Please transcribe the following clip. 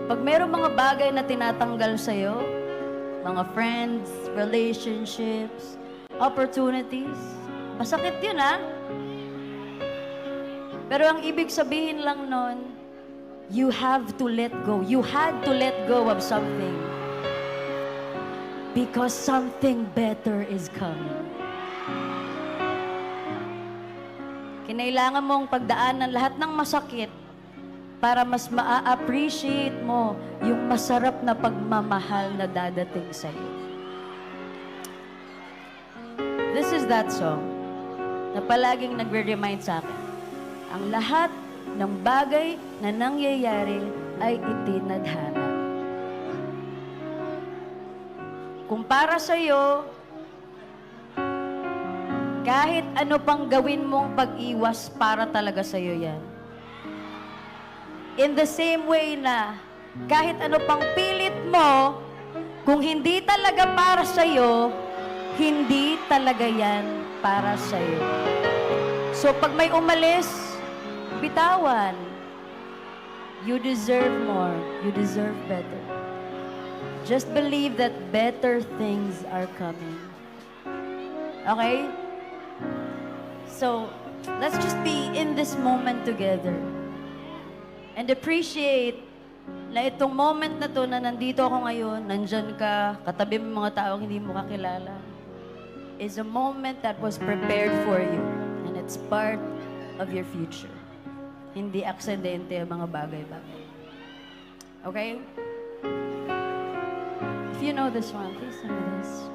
Pag mayroong mga bagay na tinatanggal sa'yo, mga friends, relationships, opportunities, masakit yun, ha? Pero ang ibig sabihin lang nun, you have to let go. You had to let go of something. Because something better is coming. Kinailangan mong pagdaanan lahat ng masakit para mas maa-appreciate mo yung masarap na pagmamahal na dadating sa'yo. This is that song na palaging nagre-remind sa akin. Ang lahat ng bagay na nangyayari ay itinadhana. Kung para sa'yo, kahit ano pang gawin mong pag-iwas, para talaga sa'yo yan. In the same way na, kahit ano pang pilit mo, kung hindi talaga para sa'yo, hindi talaga yan para sa'yo. So pag may umalis, bitawan. You deserve more. You deserve better. Just believe that better things are coming. Okay? So, let's just be in this moment together. And appreciate na itong moment na to na nandito ako ngayon, nandyan ka, katabi mo mga taong hindi mo kakilala, is a moment that was prepared for you. And it's part of your future. Hindi aksidente ang mga bagay-bagay. Okay? If you know this one, please sing with us.